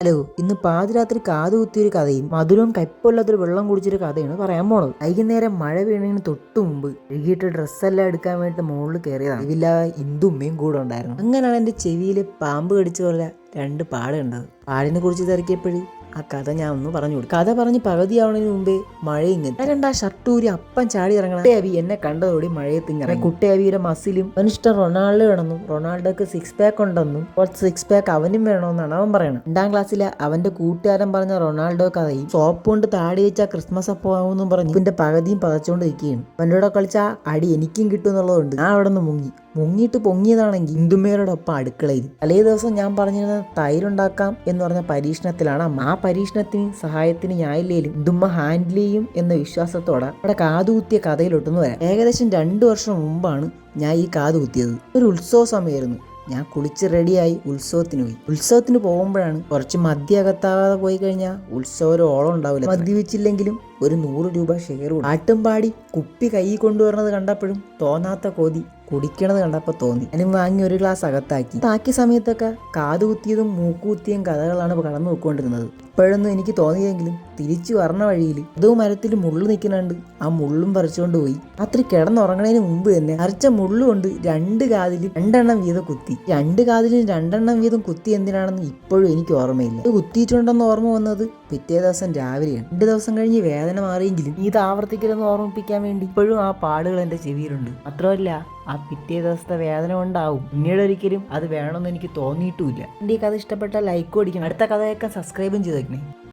Hello, ഇന്ന് പാതിരാത്രി കാത് കുത്തിയൊരു കഥയും മധുരവും കയ്പൊല്ലാത്തൊരു വെള്ളം കുടിച്ചൊരു കഥയാണ് പറയാൻ പോണത്. വൈകുന്നേരം മഴ വീണതിന് തൊട്ടു മുമ്പ് എഴുകിയിട്ട് ഡ്രസ്സെല്ലാം എടുക്കാൻ വേണ്ടി മുകളിൽ കയറിയതാണ്. ഇതില്ല ഇന്ദുമ്മയും കൂടെ ഉണ്ടായിരുന്നു. അങ്ങനെയാണ് എൻ്റെ ചെവിയിൽ പാമ്പ് കടിച്ച പോലെ 2 പാട് കണ്ടത്. പാടിനെ കുറിച്ച് തിരക്കിയപ്പോഴും ആ കഥ ഞാൻ ഒന്ന് പറഞ്ഞു കൊടുക്കും. കഥ പറഞ്ഞ് പകുതിയാവണതിന് മുമ്പേ മഴ ഇങ്ങനെ 2 ഷർട്ടൂരി അപ്പം ചാടി ഇറങ്ങണം. കുട്ടയാവി എന്നെ കണ്ടതോടെ മഴയത്ത് ഇങ്ങനെ കുട്ടയാവിയുടെ മസിലും അവനിഷ്ടം റൊണാൾഡോ വേണമെന്നും റൊണാൾഡോക്ക് 6 പാക്ക് ഉണ്ടെന്നും 6 പാക്ക് അവനും വേണമെന്നാണ് അവൻ പറയണത്. 2ാം ക്ലാസ്സിലെ അവന്റെ കൂട്ടുകാരൻ പറഞ്ഞ റൊണാൾഡോ കഥയും സോപ്പ് കൊണ്ട് താടി വെച്ചാൽ ക്രിസ്മസ് അപ്പം ആവുമെന്നും പറഞ്ഞു ഇതിന്റെ പകുതിയും പതച്ചോണ്ട് നിൽക്കുകയാണ്. അവൻ്റെ കൂടെ കളിച്ചാൽ അടി എനിക്കും കിട്ടും എന്നുള്ളതുകൊണ്ട് ഞാൻ അവിടെ നിന്ന് മുങ്ങിയിട്ട് പൊങ്ങിയതാണെങ്കിൽ ഇന്ദുമ്മയോടൊപ്പം അടുക്കളയിൽ. തലേ ദിവസം ഞാൻ പറഞ്ഞിരുന്ന തൈരുണ്ടാക്കാം എന്ന് പറഞ്ഞ പരീക്ഷണത്തിലാണ് അമ്മ. ആ പരീക്ഷണത്തിന് സഹായത്തിന് ഞാനില്ലേലും ഇന്ദുമ്മ ഹാൻഡിൽ ചെയ്യും എന്ന വിശ്വാസത്തോടെ അവിടെ കാതുകുത്തിയ കഥയിലൊട്ടുന്ന് വരാം. ഏകദേശം 2 വർഷം മുമ്പാണ് ഞാൻ ഈ കാതുകുത്തിയത്. ഒരു ഉത്സവ സമയമായിരുന്നു. ഞാൻ കുളിച്ച് റെഡിയായി ഉത്സവത്തിന് പോകുമ്പോഴാണ് കുറച്ച് മദ്യകത്താവാതെ പോയി കഴിഞ്ഞാൽ ഉത്സവം ഒരു ഓളം ഉണ്ടാവില്ല. മദ്യപിച്ചില്ലെങ്കിലും ഒരു 100 രൂപ ഷെയർ കൊടുക്കും. പാട്ടും പാടി കുപ്പി കൈ കൊണ്ടുവരുന്നത് കണ്ടപ്പോഴും തോന്നാത്ത കൊതി കുടിക്കണത് കണ്ടപ്പോൾ തോന്നി. ഞാനും വാങ്ങി ഒരു ഗ്ലാസ് അകത്താക്കിയ സമയത്തൊക്കെ കാതുകുത്തിയതും മൂക്കുകുത്തിയും കഥകളാണ് കടന്നു നോക്കിക്കൊണ്ടിരുന്നത്. ഇപ്പോഴൊന്നും എനിക്ക് തോന്നിയെങ്കിലും തിരിച്ചു വരണ വഴിയിൽ ഏതോ മരത്തിൽ മുള്ളു നിൽക്കുന്നുണ്ട്. ആ മുള്ളും പറിച്ചുകൊണ്ട് പോയി. രാത്രി കിടന്നുറങ്ങണതിന് മുമ്പ് തന്നെ അരച്ച മുള്ളുകൊണ്ട് 2 കാതിലും 2 എണ്ണം വീതം കുത്തി. 2 കാതിലും 2 എണ്ണം വീതം കുത്തി എന്തിനാണെന്ന് ഇപ്പോഴും എനിക്ക് ഓർമ്മയില്ല. ഇത് കുത്തിയിട്ടുണ്ടെന്ന് ഓർമ്മ വന്നത് പിറ്റേ ദിവസം രാവിലെയാണ്. 2 ദിവസം കഴിഞ്ഞ് വേദന മാറിയെങ്കിലും ഇത് ആവർത്തിക്കലെന്ന് ഓർമ്മിപ്പിക്കാൻ വേണ്ടി ഇപ്പോഴും ആ പാടുകൾ എൻ്റെ ചെവിയിലുണ്ട്. മാത്രമല്ല ആ പിറ്റേ ദിവസത്തെ വേദന കൊണ്ടാവും പിന്നീട് ഒരിക്കലും അത് വേണമെന്ന് എനിക്ക് തോന്നിയിട്ടുമില്ല. എൻ്റെ ഈ കഥ ഇഷ്ടപ്പെട്ടാൽ ലൈക്കും അടിക്കണം. അടുത്ത കഥ കേൾക്കാൻ സബ്സ്ക്രൈബും ചെയ്തേക്കണേ.